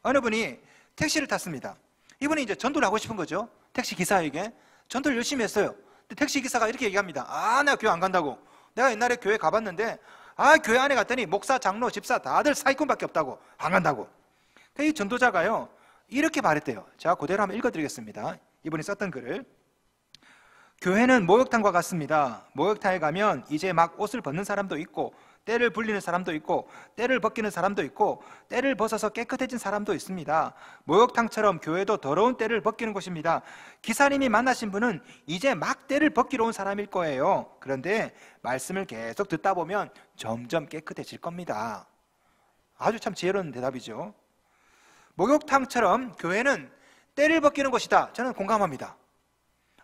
어느 분이 택시를 탔습니다. 이분이 이제 전도를 하고 싶은 거죠. 택시 기사에게 전도를 열심히 했어요. 근데 택시 기사가 이렇게 얘기합니다. 내가 교회 안 간다고. 내가 옛날에 교회 가봤는데 교회 안에 갔더니 목사, 장로, 집사 다들 사기꾼밖에 없다고. 안 간다고. 이 전도자가요 이렇게 말했대요. 제가 그대로 한번 읽어드리겠습니다. 이분이 썼던 글을. 교회는 목욕탕과 같습니다. 목욕탕에 가면 이제 막 옷을 벗는 사람도 있고 때를 불리는 사람도 있고 때를 벗기는 사람도 있고 때를 벗어서 깨끗해진 사람도 있습니다. 목욕탕처럼 교회도 더러운 때를 벗기는 곳입니다. 기사님이 만나신 분은 이제 막 때를 벗기러 온 사람일 거예요. 그런데 말씀을 계속 듣다 보면 점점 깨끗해질 겁니다. 아주 참 지혜로운 대답이죠. 목욕탕처럼 교회는 때를 벗기는 곳이다. 저는 공감합니다.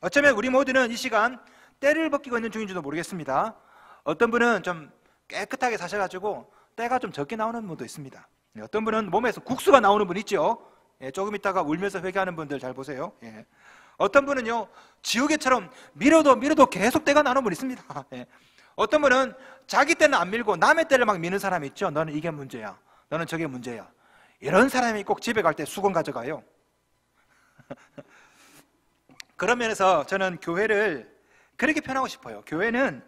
어쩌면 우리 모두는 이 시간 때를 벗기고 있는 중인지도 모르겠습니다. 어떤 분은 좀 깨끗하게 사셔가지고 때가 좀 적게 나오는 분도 있습니다. 어떤 분은 몸에서 국수가 나오는 분 있죠. 조금 있다가 울면서 회개하는 분들 잘 보세요. 어떤 분은요 지우개처럼 밀어도 계속 때가 나오는 분 있습니다. 어떤 분은 자기 때는 안 밀고 남의 때를 막 미는 사람이 있죠. 너는 이게 문제야, 너는 저게 문제야. 이런 사람이 꼭 집에 갈 때 수건 가져가요. 그런 면에서 저는 교회를 그렇게 표현하고 싶어요. 교회는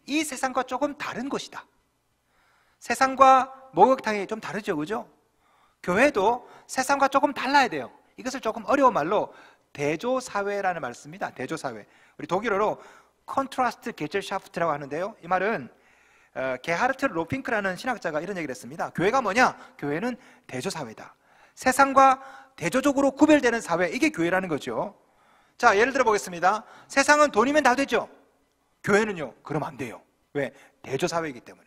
이 세상과 조금 다른 곳이다. 세상과 목욕탕이 좀 다르죠, 그죠? 교회도 세상과 조금 달라야 돼요. 이것을 조금 어려운 말로 대조사회라는 말을 씁니다. 대조사회. 우리 독일어로 컨트라스트 게젤샤프트라고 하는데요. 이 말은 게하르트 로핑크라는 신학자가 이런 얘기를 했습니다. 교회가 뭐냐? 교회는 대조사회다. 세상과 대조적으로 구별되는 사회, 이게 교회라는 거죠. 자, 예를 들어 보겠습니다. 세상은 돈이면 다 되죠. 교회는요, 그러면 안 돼요. 왜? 대조사회이기 때문에.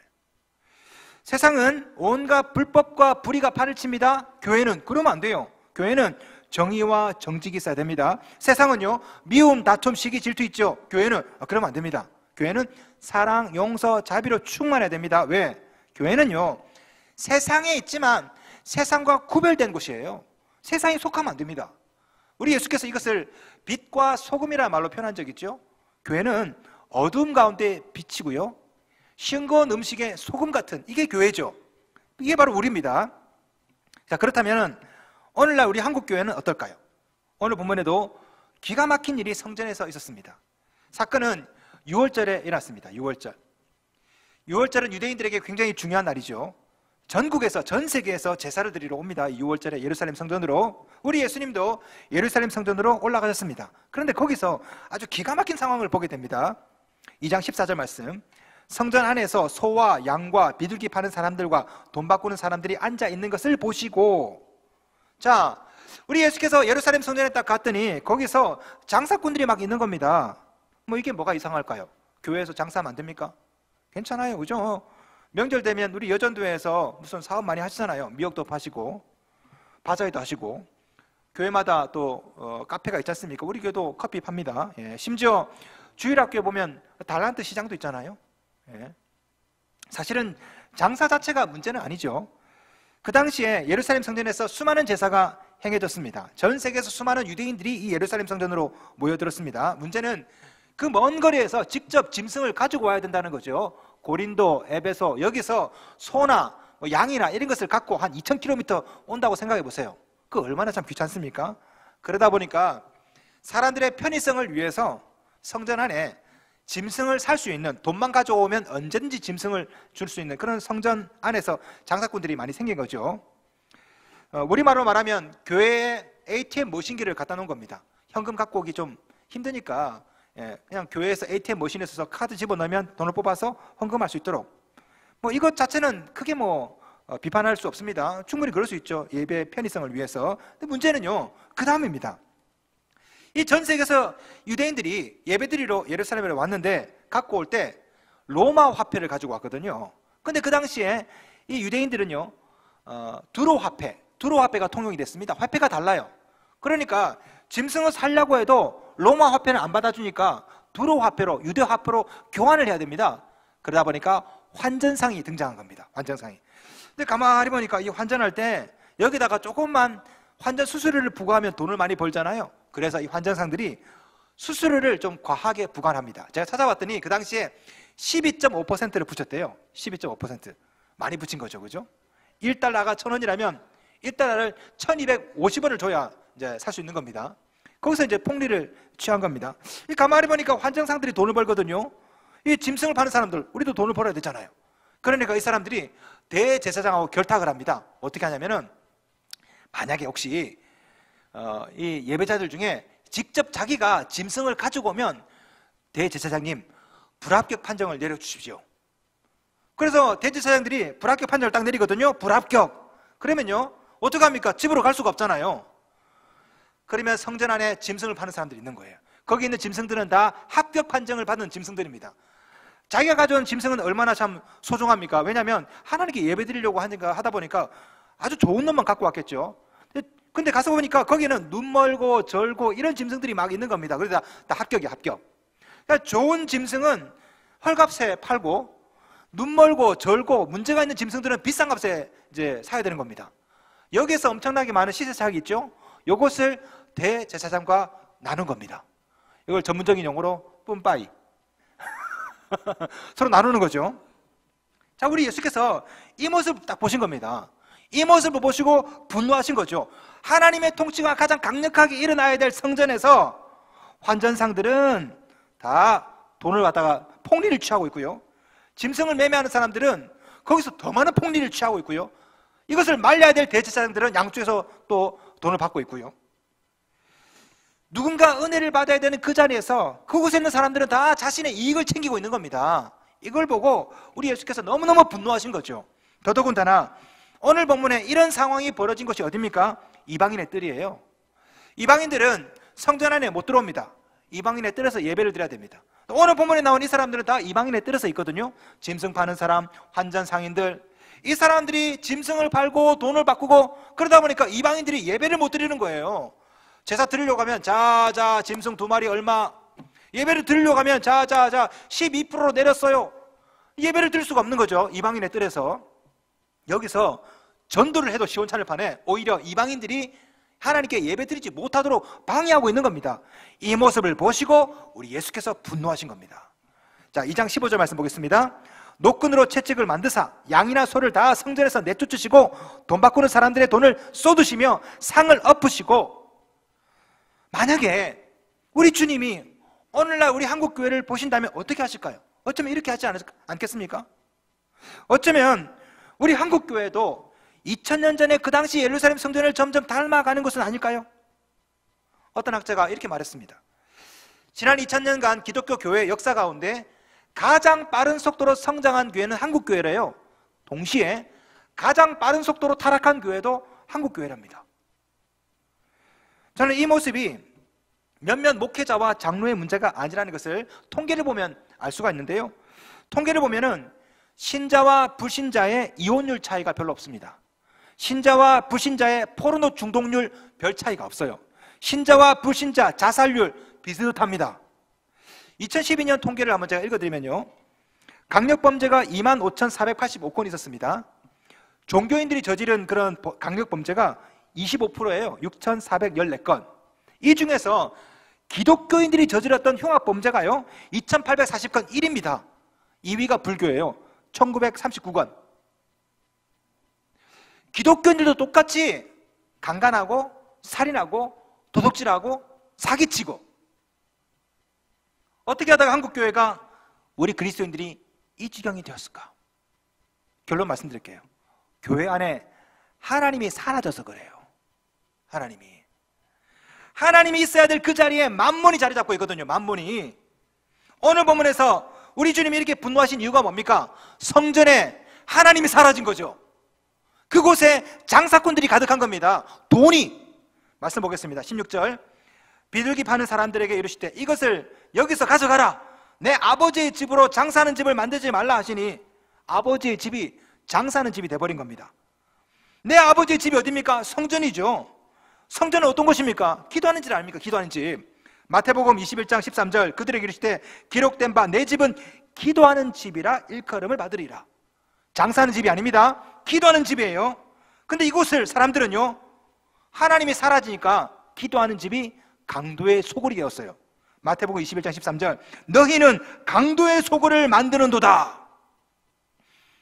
세상은 온갖 불법과 불의가 판을 칩니다. 교회는 그러면 안 돼요. 교회는 정의와 정직이 있어야 됩니다. 세상은요, 미움, 다툼, 시기, 질투 있죠. 교회는 그러면 안 됩니다. 교회는 사랑, 용서, 자비로 충만해야 됩니다. 왜? 교회는요, 세상에 있지만 세상과 구별된 곳이에요. 세상에 속하면 안 됩니다. 우리 예수께서 이것을 빛과 소금이라는 말로 표현한 적 있죠. 교회는 어둠 가운데 빛이고요, 싱거운 음식에 소금 같은, 이게 교회죠. 이게 바로 우리입니다. 자, 그렇다면 오늘날 우리 한국교회는 어떨까요? 오늘 본문에도 기가 막힌 일이 성전에서 있었습니다. 사건은 6월절에 일어났습니다. 6월절은 유대인들에게 굉장히 중요한 날이죠. 전국에서, 전 세계에서 제사를 드리러 옵니다. 6월절에 예루살렘 성전으로. 우리 예수님도 예루살렘 성전으로 올라가셨습니다. 그런데 거기서 아주 기가 막힌 상황을 보게 됩니다. 2장 14절 말씀. 성전 안에서 소와 양과 비둘기 파는 사람들과 돈 바꾸는 사람들이 앉아 있는 것을 보시고, 자, 우리 예수께서 예루살렘 성전에 딱 갔더니 거기서 장사꾼들이 막 있는 겁니다. 뭐 이게 뭐가 이상할까요? 교회에서 장사하면 안 됩니까? 괜찮아요, 그죠? 명절 되면 우리 여전도에서 무슨 사업 많이 하시잖아요. 미역도 파시고 바자회도 하시고, 교회마다 또 카페가 있지 않습니까? 우리 교회도 커피 팝니다. 심지어 주일학교에 보면 달란트 시장도 있잖아요. 사실은 장사 자체가 문제는 아니죠. 그 당시에 예루살렘 성전에서 수많은 제사가 행해졌습니다. 전 세계에서 수많은 유대인들이 이 예루살렘 성전으로 모여들었습니다. 문제는 그 먼 거리에서 직접 짐승을 가지고 와야 된다는 거죠. 고린도, 에베소, 여기서 소나 양이나 이런 것을 갖고 한 2000km 온다고 생각해 보세요. 그 얼마나 참 귀찮습니까? 그러다 보니까 사람들의 편의성을 위해서 성전 안에 짐승을 살 수 있는, 돈만 가져오면 언제든지 짐승을 줄 수 있는 그런 성전 안에서 장사꾼들이 많이 생긴 거죠. 우리말로 말하면 교회에 ATM 머신기를 갖다 놓은 겁니다. 현금 갖고 오기 좀 힘드니까 그냥 교회에서 ATM 머신에 서서 카드 집어넣으면 돈을 뽑아서 헌금할 수 있도록, 뭐 이것 자체는 크게 비판할 수 없습니다. 충분히 그럴 수 있죠. 예배 편의성을 위해서. 근데 문제는요, 그 다음입니다. 이 전 세계에서 유대인들이 예배드리러 예루살렘에 왔는데 갖고 올 때 로마 화폐를 가지고 왔거든요. 근데 그 당시에 이 유대인들은요, 두로 화폐가 통용이 됐습니다. 화폐가 달라요. 그러니까 짐승을 살려고 해도 로마 화폐는 안 받아주니까 두로 화폐로, 유대 화폐로 교환을 해야 됩니다. 그러다 보니까 환전상이 등장한 겁니다. 환전상이. 근데 가만히 보니까 이 환전할 때 여기다가 조금만 환전 수수료를 부과하면 돈을 많이 벌잖아요. 그래서 이 환전상들이 수수료를 좀 과하게 부과합니다. 제가 찾아봤더니 그 당시에 12.5%를 붙였대요. 12.5%. 많이 붙인 거죠, 그죠? 1달러가 1,000원이라면 1달러를 1250원을 줘야 이제 살 수 있는 겁니다. 거기서 이제 폭리를 취한 겁니다. 가만히 보니까 환정상들이 돈을 벌거든요. 이 짐승을 파는 사람들, 우리도 돈을 벌어야 되잖아요. 그러니까 이 사람들이 대제사장하고 결탁을 합니다. 어떻게 하냐면은, 만약에 혹시 이 예배자들 중에 직접 자기가 짐승을 가지고 오면 대제사장님 불합격 판정을 내려주십시오. 그래서 대제사장들이 불합격 판정을 딱 내리거든요. 불합격. 그러면요 어떻게 합니까? 집으로 갈 수가 없잖아요. 그러면 성전 안에 짐승을 파는 사람들이 있는 거예요. 거기 있는 짐승들은 다 합격 판정을 받은 짐승들입니다. 자기가 가져온 짐승은 얼마나 참 소중합니까? 왜냐하면 하나님께 예배드리려고 하다 보니까 아주 좋은 놈만 갖고 왔겠죠. 근데 가서 보니까 거기는 눈 멀고 절고 이런 짐승들이 막 있는 겁니다. 그래서 다 합격이야, 합격. 그러니까 좋은 짐승은 헐값에 팔고, 눈 멀고 절고 문제가 있는 짐승들은 비싼 값에 이제 사야 되는 겁니다. 여기에서 엄청나게 많은 시세 차익이 있죠. 이것을 대제사장과 나눈 겁니다. 이걸 전문적인 용어로 뿜빠이. 서로 나누는 거죠. 자, 우리 예수께서 이 모습을 딱 보신 겁니다. 이 모습을 보시고 분노하신 거죠. 하나님의 통치가 가장 강력하게 일어나야 될 성전에서 환전상들은 다 돈을 갖다가 폭리를 취하고 있고요. 짐승을 매매하는 사람들은 거기서 더 많은 폭리를 취하고 있고요. 이것을 말려야 될 대제사장들은 양쪽에서 또 돈을 받고 있고요. 누군가 은혜를 받아야 되는 그 자리에서 그곳에 있는 사람들은 다 자신의 이익을 챙기고 있는 겁니다. 이걸 보고 우리 예수께서 너무너무 분노하신 거죠. 더더군다나 오늘 본문에 이런 상황이 벌어진 것이 어딥니까? 이방인의 뜰이에요. 이방인들은 성전 안에 못 들어옵니다. 이방인의 뜰에서 예배를 드려야 됩니다. 오늘 본문에 나온 이 사람들은 다 이방인의 뜰에서 있거든요. 짐승 파는 사람, 환전 상인들, 이 사람들이 짐승을 팔고 돈을 바꾸고 그러다 보니까 이방인들이 예배를 못 드리는 거예요. 제사 드리려고 하면 자자 짐승 2마리 얼마, 예배를 드리려고 하면 자자자 12%로 내렸어요. 예배를 드릴 수가 없는 거죠. 이방인의 뜰에서. 여기서 전도를 해도 시원찮을 판에 오히려 이방인들이 하나님께 예배드리지 못하도록 방해하고 있는 겁니다. 이 모습을 보시고 우리 예수께서 분노하신 겁니다. 자, 2장 15절 말씀 보겠습니다. 노끈으로 채찍을 만드사 양이나 소를 다 성전에서 내쫓으시고 돈 바꾸는 사람들의 돈을 쏟으시며 상을 엎으시고, 만약에 우리 주님이 오늘날 우리 한국교회를 보신다면 어떻게 하실까요? 어쩌면 이렇게 하지 않겠습니까? 어쩌면 우리 한국교회도 2000년 전에 그 당시 예루살렘 성전을 점점 닮아가는 것은 아닐까요? 어떤 학자가 이렇게 말했습니다. 지난 2000년간 기독교 교회 역사 가운데 가장 빠른 속도로 성장한 교회는 한국교회래요. 동시에 가장 빠른 속도로 타락한 교회도 한국교회랍니다. 저는 이 모습이 몇몇 목회자와 장로의 문제가 아니라는 것을 통계를 보면 알 수가 있는데요. 통계를 보면은 신자와 불신자의 이혼율 차이가 별로 없습니다. 신자와 불신자의 포르노 중독률 별 차이가 없어요. 신자와 불신자 자살률 비슷합니다. 2012년 통계를 한번 제가 읽어드리면요, 강력범죄가 25,485건 있었습니다. 종교인들이 저지른 그런 강력범죄가 25%예요. 6,414건. 이 중에서 기독교인들이 저질렀던 흉악범죄가요 2,840건 1위입니다. 2위가 불교예요. 1,939건. 기독교인들도 똑같이 강간하고 살인하고 도둑질하고 사기치고, 어떻게 하다가 한국교회가, 우리 그리스도인들이 이 지경이 되었을까? 결론 말씀드릴게요. 교회 안에 하나님이 사라져서 그래요. 하나님이 있어야 될 그 자리에 만몬이 자리 잡고 있거든요. 만몬이. 오늘 본문에서 우리 주님이 이렇게 분노하신 이유가 뭡니까? 성전에 하나님이 사라진 거죠. 그곳에 장사꾼들이 가득한 겁니다. 돈이. 말씀 보겠습니다. 16절. 비둘기 파는 사람들에게 이르시되 이것을 여기서 가져가라. 내 아버지의 집으로 장사하는 집을 만들지 말라 하시니, 아버지의 집이 장사하는 집이 돼버린 겁니다. 내 아버지의 집이 어디입니까? 성전이죠. 성전은 어떤 곳입니까? 기도하는 집 아닙니까? 기도하는 집. 마태복음 21장 13절. 그들에게 이르시되 기록된 바 내 집은 기도하는 집이라 일컬음을 받으리라. 장사하는 집이 아닙니다. 기도하는 집이에요. 근데 이곳을 사람들은요, 하나님이 사라지니까 기도하는 집이 강도의 소굴이 되었어요. 마태복음 21장 13절. 너희는 강도의 소굴을 만드는도다.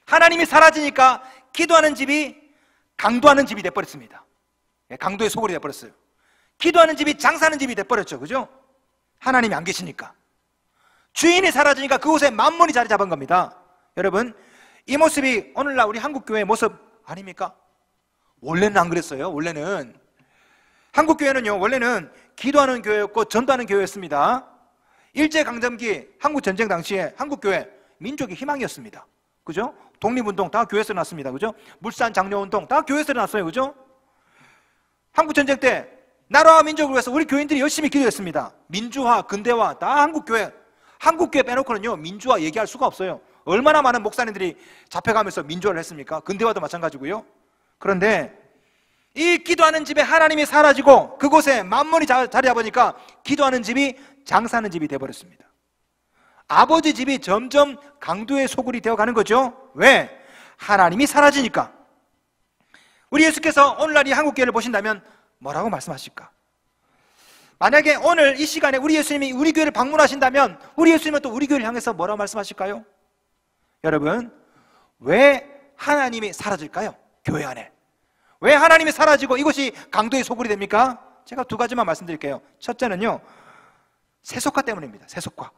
하나님이 사라지니까 기도하는 집이 강도하는 집이 돼버렸습니다. 강도의 소굴이 돼버렸어요. 기도하는 집이 장사하는 집이 돼버렸죠. 그죠? 하나님이 안 계시니까. 주인이 사라지니까 그곳에 만몬이 자리 잡은 겁니다. 여러분, 이 모습이 오늘날 우리 한국교회의 모습 아닙니까? 원래는 안 그랬어요. 원래는 한국교회는요, 원래는 기도하는 교회였고 전도하는 교회였습니다. 일제강점기 한국전쟁 당시에 한국교회 민족의 희망이었습니다. 그죠? 독립운동 다 교회에서 났습니다. 그죠? 물산 장려운동 다 교회에서 났어요. 그죠? 한국전쟁 때 나라와 민족을 위해서 우리 교인들이 열심히 기도했습니다. 민주화, 근대화 다 한국교회. 한국교회 빼놓고는요, 민주화 얘기할 수가 없어요. 얼마나 많은 목사님들이 잡혀가면서 민주화를 했습니까? 근대화도 마찬가지고요. 그런데 이 기도하는 집에 하나님이 사라지고 그곳에 만몬이 자리 잡으니까 기도하는 집이 장사하는 집이 되어버렸습니다. 아버지 집이 점점 강도의 소굴이 되어가는 거죠. 왜? 하나님이 사라지니까. 우리 예수께서 오늘날 이 한국교회를 보신다면 뭐라고 말씀하실까? 만약에 오늘 이 시간에 우리 예수님이 우리 교회를 방문하신다면 우리 예수님은 또 우리 교회를 향해서 뭐라고 말씀하실까요? 여러분, 왜 하나님이 사라질까요? 교회 안에. 왜 하나님이 사라지고 이것이 강도의 소굴이 됩니까? 제가 두 가지만 말씀드릴게요. 첫째는요, 세속화 때문입니다. 세속화.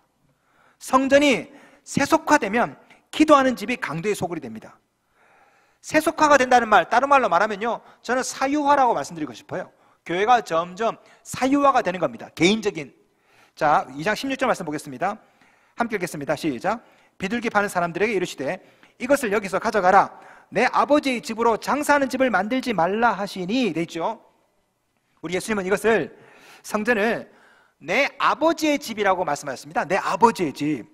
성전이 세속화되면 기도하는 집이 강도의 소굴이 됩니다. 세속화가 된다는 말, 다른 말로 말하면요, 저는 사유화라고 말씀드리고 싶어요. 교회가 점점 사유화가 되는 겁니다. 개인적인. 자, 2장 16절 말씀 보겠습니다. 함께 읽겠습니다. 시작. 비둘기 파는 사람들에게 이르시되 이것을 여기서 가져가라. 내 아버지의 집으로 장사하는 집을 만들지 말라 하시니. 돼 있죠. 우리 예수님은 이것을, 성전을 내 아버지의 집이라고 말씀하셨습니다. 내 아버지의 집.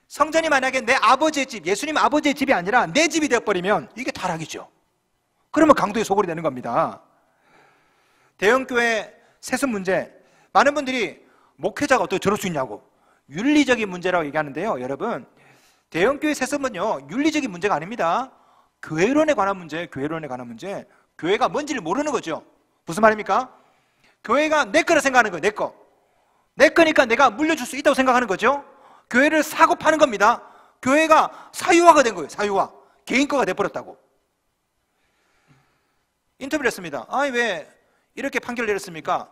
성전이 만약에 내 아버지의 집, 예수님 아버지의 집이 아니라 내 집이 되어버리면 이게 타락이죠. 그러면 강도의 소굴이 되는 겁니다. 대형교회 세습 문제, 많은 분들이 목회자가 어떻게 저럴 수 있냐고 윤리적인 문제라고 얘기하는데요. 여러분, 대형교회 세습은요, 윤리적인 문제가 아닙니다. 교회론에 관한 문제, 교회론에 관한 문제. 교회가 뭔지를 모르는 거죠. 무슨 말입니까? 교회가 내 거라 생각하는 거예요. 내 거. 내 거니까 내가 물려줄 수 있다고 생각하는 거죠. 교회를 사고 파는 겁니다. 교회가 사유화가 된 거예요. 사유화. 개인 거가 돼버렸다고. 인터뷰를 했습니다. 아니, 왜 이렇게 판결을 내렸습니까?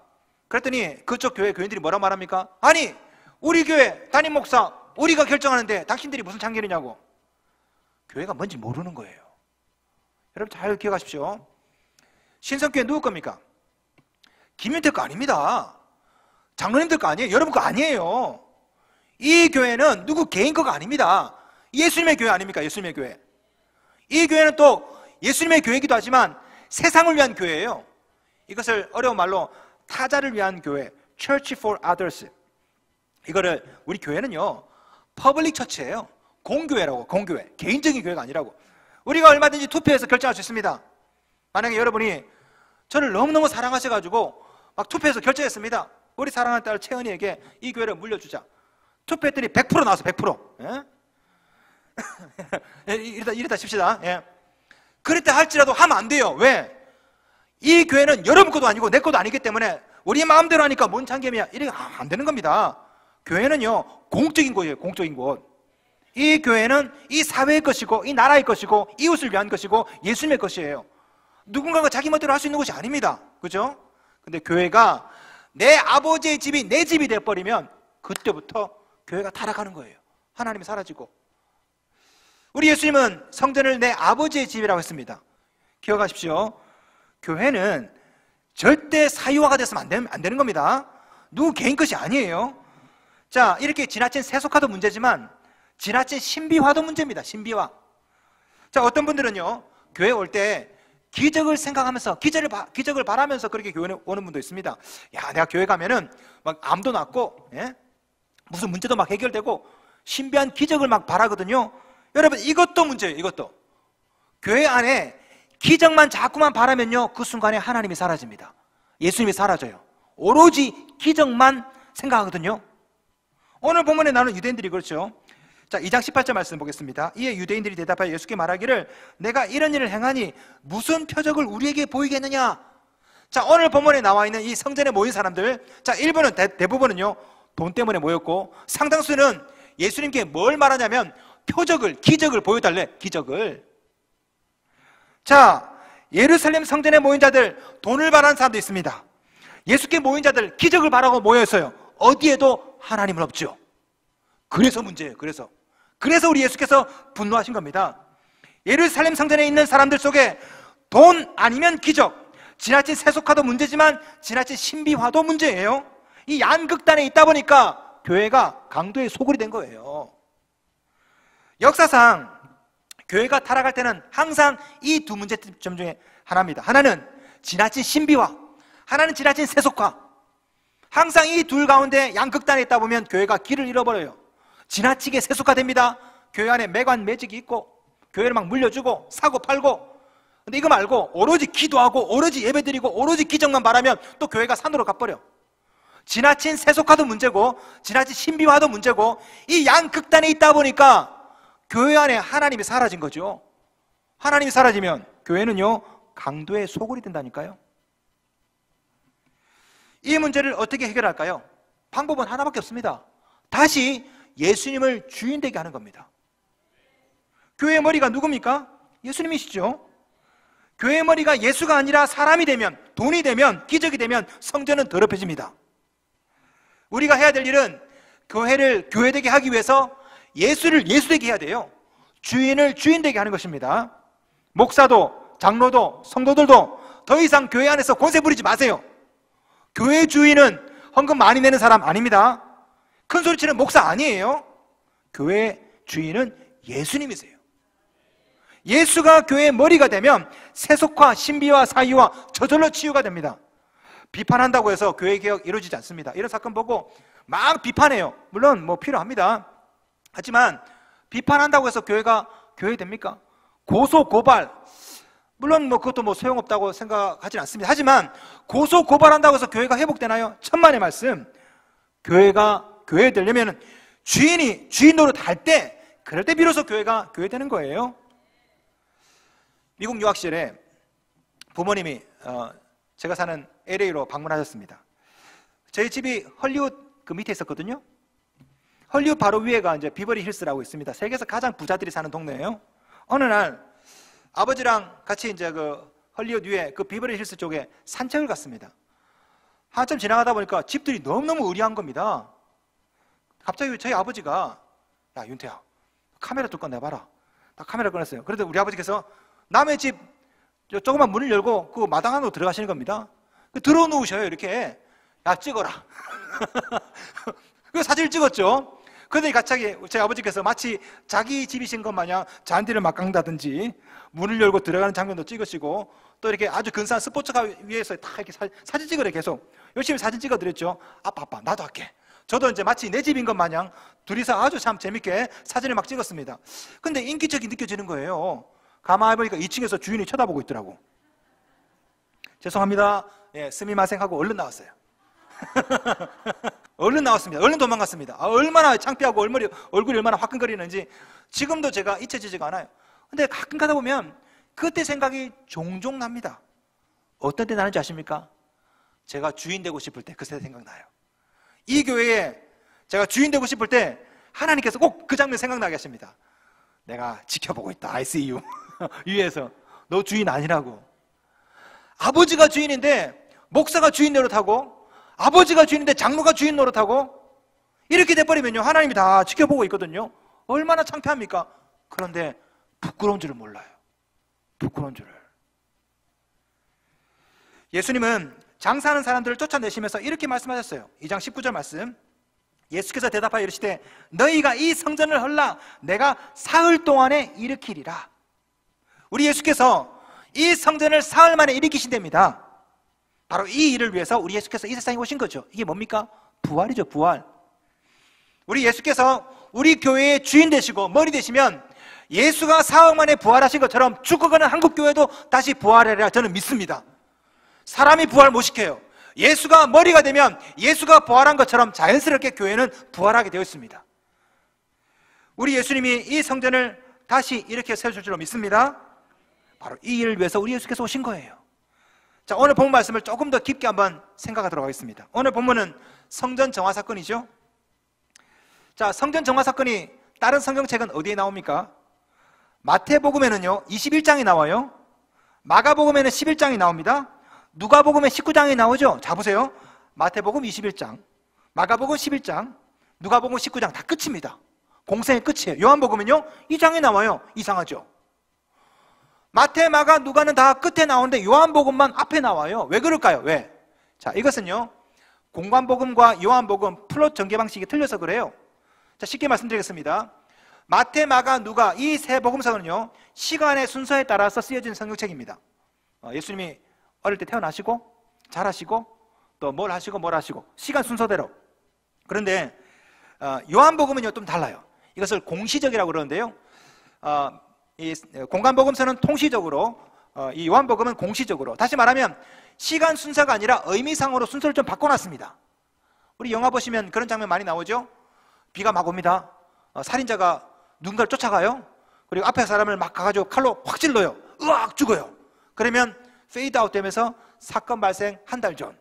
그랬더니 그쪽 교회 교인들이 뭐라 말합니까? 아니, 우리 교회 담임 목사 우리가 결정하는데 당신들이 무슨 참견이냐고. 교회가 뭔지 모르는 거예요. 여러분 잘 기억하십시오. 신성교회 누구 겁니까? 김윤태 거 아닙니다. 장로님들 거 아니에요. 여러분 거 아니에요. 이 교회는 누구 개인 거가 아닙니다. 예수님의 교회 아닙니까? 예수님의 교회. 이 교회는 또 예수님의 교회이기도 하지만 세상을 위한 교회예요. 이것을 어려운 말로 타자를 위한 교회, Church for Others. 이거를 우리 교회는요, 퍼블릭 처치예요. 공교회라고. 공교회. 개인적인 교회가 아니라고. 우리가 얼마든지 투표해서 결정할 수 있습니다. 만약에 여러분이 저를 너무너무 사랑하셔가지고 막 투표해서 결정했습니다. 우리 사랑하는 딸 채은이에게 이 교회를 물려주자. 투표했더니 100% 나왔어. 100%. 예? 이랬다 칩시다. 예. 그랬다 할지라도 하면 안 돼요. 왜? 이 교회는 여러분 것도 아니고 내 것도 아니기 때문에 우리 마음대로 하니까 뭔 참견이야. 이렇게 안 되는 겁니다. 교회는요, 공적인 곳이에요. 공적인 곳. 이 교회는 이 사회의 것이고 이 나라의 것이고 이웃을 위한 것이고 예수님의 것이에요. 누군가가 자기 멋대로 할 수 있는 것이 아닙니다. 그죠? 근데 교회가 내 아버지의 집이 내 집이 되어버리면 그때부터 교회가 타락하는 거예요. 하나님이 사라지고. 우리 예수님은 성전을 내 아버지의 집이라고 했습니다. 기억하십시오. 교회는 절대 사유화가 됐으면 안 되는 겁니다. 누구 개인 것이 아니에요. 자, 이렇게 지나친 세속화도 문제지만 지나친 신비화도 문제입니다. 신비화. 자, 어떤 분들은요, 교회 올 때 기적을 생각하면서 기적을 바라면서 그렇게 교회 오는 분도 있습니다. 야, 내가 교회 가면은 막 암도 낫고, 예? 무슨 문제도 막 해결되고 신비한 기적을 막 바라거든요. 여러분, 이것도 문제예요. 이것도. 교회 안에 기적만 자꾸만 바라면요, 그 순간에 하나님이 사라집니다. 예수님이 사라져요. 오로지 기적만 생각하거든요. 오늘 본문에 나오는 유대인들이 그렇죠. 자, 2장 18절 말씀 보겠습니다. 이에 유대인들이 대답하여 예수께 말하기를 내가 이런 일을 행하니 무슨 표적을 우리에게 보이겠느냐. 자, 오늘 본문에 나와 있는 이 성전에 모인 사람들, 자, 일부는 대부분은요 돈 때문에 모였고, 상당수는 예수님께 뭘 말하냐면 표적을, 기적을 보여달래. 기적을. 자, 예루살렘 성전에 모인 자들, 돈을 바라는 사람도 있습니다. 예수께 모인 자들, 기적을 바라고 모였어요. 어디에도 하나님은 없죠. 그래서 문제예요. 그래서 우리 예수께서 분노하신 겁니다. 예루살렘 성전에 있는 사람들 속에 돈 아니면 기적, 지나친 세속화도 문제지만 지나친 신비화도 문제예요. 이 양극단에 있다 보니까 교회가 강도의 소굴이 된 거예요. 역사상 교회가 타락할 때는 항상 이 두 문제점 중에 하나입니다. 하나는 지나친 신비화, 하나는 지나친 세속화. 항상 이 둘 가운데 양극단에 있다 보면 교회가 길을 잃어버려요. 지나치게 세속화됩니다. 교회 안에 매관 매직이 있고 교회를 막 물려주고 사고 팔고. 근데 이거 말고 오로지 기도하고 오로지 예배드리고 오로지 기적만 바라면 또 교회가 산으로 가버려. 지나친 세속화도 문제고 지나친 신비화도 문제고 이 양극단에 있다 보니까 교회 안에 하나님이 사라진 거죠. 하나님이 사라지면 교회는요 강도의 소굴이 된다니까요. 이 문제를 어떻게 해결할까요? 방법은 하나밖에 없습니다. 다시 예수님을 주인 되게 하는 겁니다. 교회의 머리가 누굽니까? 예수님이시죠. 교회의 머리가 예수가 아니라 사람이 되면, 돈이 되면, 기적이 되면 성전은 더럽혀집니다. 우리가 해야 될 일은 교회를 교회되게 하기 위해서 예수를 예수되게 해야 돼요. 주인을 주인되게 하는 것입니다. 목사도 장로도 성도들도 더 이상 교회 안에서 권세 부리지 마세요. 교회 주인은 헌금 많이 내는 사람 아닙니다. 큰 소리치는 목사 아니에요. 교회 주인은 예수님이세요. 예수가 교회의 머리가 되면 세속화, 신비화, 사이화 저절로 치유가 됩니다. 비판한다고 해서 교회 개혁 이루어지지 않습니다. 이런 사건 보고 막 비판해요. 물론 뭐 필요합니다. 하지만 비판한다고 해서 교회가 교회 됩니까? 고소 고발, 물론 뭐 그것도 뭐 소용없다고 생각하지는 않습니다. 하지만 고소 고발한다고 해서 교회가 회복되나요? 천만의 말씀. 교회가 교회 되려면 주인이 주인 노릇 할 때, 그럴 때 비로소 교회가 교회 되는 거예요. 미국 유학 시절에 부모님이 제가 사는 LA로 방문하셨습니다. 저희 집이 헐리우드 그 밑에 있었거든요. 헐리우드 바로 위에가 이제 비버리 힐스라고 있습니다. 세계에서 가장 부자들이 사는 동네예요. 어느 날 아버지랑 같이 이제 그 헐리우드 위에 그 비버리 힐스 쪽에 산책을 갔습니다. 한참 지나가다 보니까 집들이 너무너무 의리한 겁니다. 갑자기 저희 아버지가, 야 윤태야, 카메라 좀 꺼내봐라. 딱 카메라 꺼냈어요. 그런데 우리 아버지께서 남의 집 조그만 문을 열고 그 마당 안으로 들어가시는 겁니다. 들어 놓으셔요. 이렇게. 야 찍어라. 그 사진을 찍었죠. 그런데 갑자기 제 아버지께서 마치 자기 집이신 것 마냥 잔디를 막 깎는다든지 문을 열고 들어가는 장면도 찍으시고, 또 이렇게 아주 근사한 스포츠카 위에서 다 이렇게 사진 찍으래. 계속 열심히 사진 찍어드렸죠. 아빠 나도 할게. 저도 이제 마치 내 집인 것 마냥 둘이서 아주 참 재밌게 사진을 막 찍었습니다. 근데 인기척이 느껴지는 거예요. 가만히 보니까 2층에서 주인이 쳐다보고 있더라고. 죄송합니다. 예, 스미마생 하고 얼른 나왔어요. 얼른 나왔습니다. 얼른 도망갔습니다. 얼마나 창피하고 얼굴이 얼마나 화끈거리는지 지금도 제가 잊혀지지가 않아요. 근데 가끔 가다 보면 그때 생각이 종종 납니다. 어떤 때 나는지 아십니까? 제가 주인 되고 싶을 때 그때 생각나요. 이 교회에 제가 주인 되고 싶을 때 하나님께서 꼭 그 장면 생각나게 하십니다. 내가 지켜보고 있다. I see you. 위에서 너 주인 아니라고. 아버지가 주인인데 목사가 주인 노릇하고, 아버지가 주인인데 장로가 주인 노릇하고, 이렇게 돼버리면요 하나님이 다 지켜보고 있거든요. 얼마나 창피합니까? 그런데 부끄러운 줄을 몰라요. 부끄러운 줄을. 예수님은 장사하는 사람들을 쫓아내시면서 이렇게 말씀하셨어요. 2장 19절 말씀. 예수께서 대답하여 이르시되 너희가 이 성전을 헐라 내가 사흘 동안에 일으키리라. 우리 예수께서 이 성전을 사흘 만에 일으키신답니다. 바로 이 일을 위해서 우리 예수께서 이 세상에 오신 거죠. 이게 뭡니까? 부활이죠. 부활. 우리 예수께서 우리 교회의 주인 되시고 머리 되시면 예수가 사흘 만에 부활하신 것처럼 죽어가는 한국교회도 다시 부활하리라 저는 믿습니다. 사람이 부활 못 시켜요. 예수가 머리가 되면 예수가 부활한 것처럼 자연스럽게 교회는 부활하게 되어 있습니다. 우리 예수님이 이 성전을 다시 이렇게 세우실 줄로 믿습니다. 바로 이 일을 위해서 우리 예수께서 오신 거예요. 자, 오늘 본문 말씀을 조금 더 깊게 한번 생각하도록 하겠습니다. 오늘 본문은 성전 정화 사건이죠. 자, 성전 정화 사건이 다른 성경책은 어디에 나옵니까? 마태복음에는요 21장에 나와요. 마가복음에는 11장이 나옵니다. 누가복음에 19장이 나오죠. 자 보세요. 마태복음 21장, 마가복음 11장, 누가복음 19장 다 끝입니다. 공생의 끝이에요. 요한복음은요 2장에 나와요. 이상하죠. 마태, 마가, 누가는 다 끝에 나오는데 요한복음만 앞에 나와요. 왜 그럴까요? 왜? 자, 이것은요 공관복음과 요한복음 플롯 전개 방식이 틀려서 그래요. 자, 쉽게 말씀드리겠습니다. 마태, 마가, 누가 이 세 복음서는요 시간의 순서에 따라서 쓰여진 성경책입니다. 예수님이 어릴 때 태어나시고 자라시고 또 뭘 하시고 뭘 하시고 시간 순서대로. 그런데 요한복음은요 좀 달라요. 이것을 공시적이라고 그러는데요, 이 공관복음서는 통시적으로, 이 요한복음은 공시적으로. 다시 말하면 시간 순서가 아니라 의미상으로 순서를 좀 바꿔놨습니다. 우리 영화 보시면 그런 장면 많이 나오죠. 비가 막 옵니다. 살인자가 누군가를 쫓아가요. 그리고 앞에 사람을 막 가가지고 칼로 확 찔러요. 으악 죽어요. 그러면 페이드 아웃 되면서 사건 발생 한 달 전,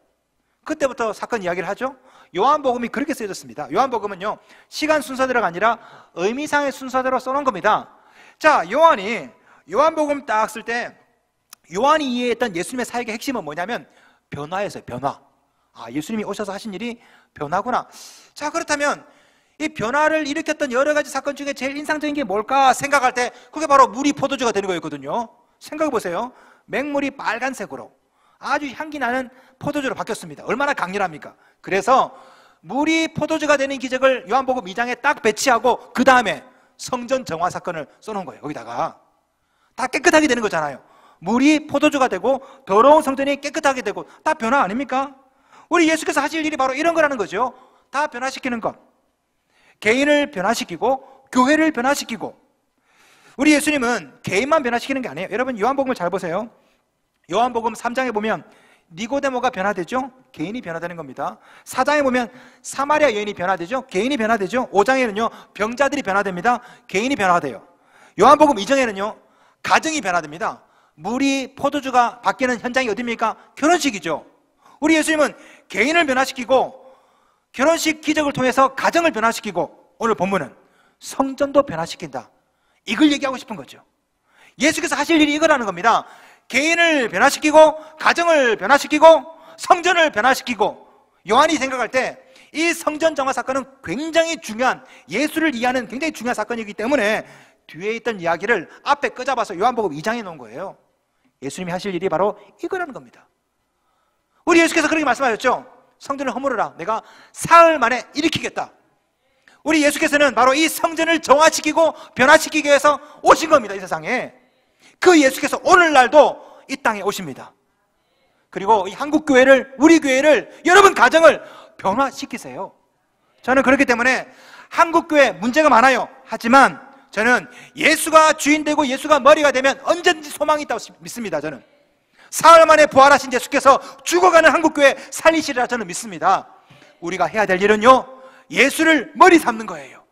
그때부터 사건 이야기를 하죠. 요한복음이 그렇게 쓰여졌습니다. 요한복음은요 시간 순서대로가 아니라 의미상의 순서대로 써놓은 겁니다. 자, 요한복음 딱 쓸 때 요한이 이해했던 예수님의 사역의 핵심은 뭐냐면 변화였어요. 변화. 예수님이 오셔서 하신 일이 변화구나. 자, 그렇다면 이 변화를 일으켰던 여러 가지 사건 중에 제일 인상적인 게 뭘까 생각할 때 그게 바로 물이 포도주가 되는 거였거든요. 생각해 보세요. 맹물이 빨간색으로 아주 향기 나는 포도주로 바뀌었습니다. 얼마나 강렬합니까? 그래서 물이 포도주가 되는 기적을 요한복음 2장에 딱 배치하고 그 다음에 성전 정화 사건을 써놓은 거예요. 거기다가 다 깨끗하게 되는 거잖아요. 물이 포도주가 되고 더러운 성전이 깨끗하게 되고 다 변화 아닙니까? 우리 예수께서 하실 일이 바로 이런 거라는 거죠. 다 변화시키는 것. 개인을 변화시키고 교회를 변화시키고. 우리 예수님은 개인만 변화시키는 게 아니에요. 여러분 요한복음을 잘 보세요. 요한복음 3장에 보면 니고데모가 변화되죠? 개인이 변화되는 겁니다. 4장에 보면 사마리아 여인이 변화되죠? 개인이 변화되죠? 5장에는요 병자들이 변화됩니다. 개인이 변화돼요. 요한복음 2장에는요 가정이 변화됩니다. 물이 포도주가 바뀌는 현장이 어디입니까? 결혼식이죠. 우리 예수님은 개인을 변화시키고 결혼식 기적을 통해서 가정을 변화시키고 오늘 본문은 성전도 변화시킨다. 이걸 얘기하고 싶은 거죠. 예수께서 하실 일이 이거라는 겁니다. 개인을 변화시키고 가정을 변화시키고 성전을 변화시키고. 요한이 생각할 때 이 성전 정화 사건은 굉장히 중요한, 예수를 이해하는 굉장히 중요한 사건이기 때문에 뒤에 있던 이야기를 앞에 끄잡아서 요한복음 2장에 놓은 거예요. 예수님이 하실 일이 바로 이거라는 겁니다. 우리 예수께서 그렇게 말씀하셨죠. 성전을 허물어라. 내가 사흘 만에 일으키겠다. 우리 예수께서는 바로 이 성전을 정화시키고 변화시키기 위해서 오신 겁니다. 이 세상에. 그 예수께서 오늘날도 이 땅에 오십니다. 그리고 이 한국교회를, 우리 교회를, 여러분 가정을 변화시키세요. 저는 그렇기 때문에 한국교회 문제가 많아요. 하지만 저는 예수가 주인 되고 예수가 머리가 되면 언제든지 소망이 있다고 믿습니다. 저는 사흘 만에 부활하신 예수께서 죽어가는 한국교회 살리시리라 저는 믿습니다. 우리가 해야 될 일은요 예수를 머리 삼는 거예요.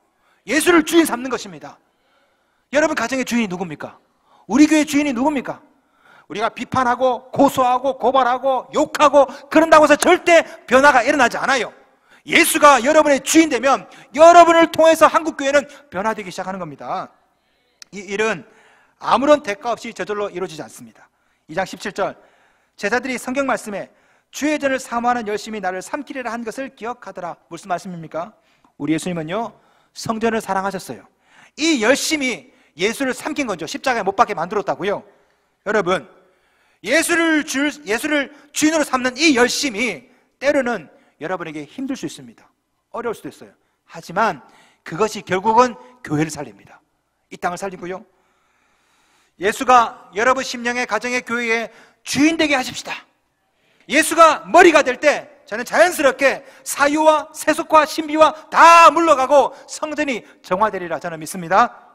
예수를 주인 삼는 것입니다. 여러분 가정의 주인이 누굽니까? 우리 교회 주인이 누굽니까? 우리가 비판하고 고소하고 고발하고 욕하고 그런다고 해서 절대 변화가 일어나지 않아요. 예수가 여러분의 주인 되면 여러분을 통해서 한국교회는 변화되기 시작하는 겁니다. 이 일은 아무런 대가 없이 저절로 이루어지지 않습니다. 2장 17절, 제자들이 성경 말씀에 주의 전을 사모하는 열심히 나를 삼키리라 한 것을 기억하더라. 무슨 말씀입니까? 우리 예수님은요 성전을 사랑하셨어요. 이 열심이 예수를 삼킨 거죠. 십자가에 못 박게 만들었다고요. 여러분, 예수를 주인으로 삼는 이 열심이 때로는 여러분에게 힘들 수 있습니다. 어려울 수도 있어요. 하지만 그것이 결국은 교회를 살립니다. 이 땅을 살리고요, 예수가 여러분 심령의 가정의 교회의 주인 되게 하십시다. 예수가 머리가 될 때 저는 자연스럽게 사유와 세속과 신비와 다 물러가고 성전이 정화되리라 저는 믿습니다.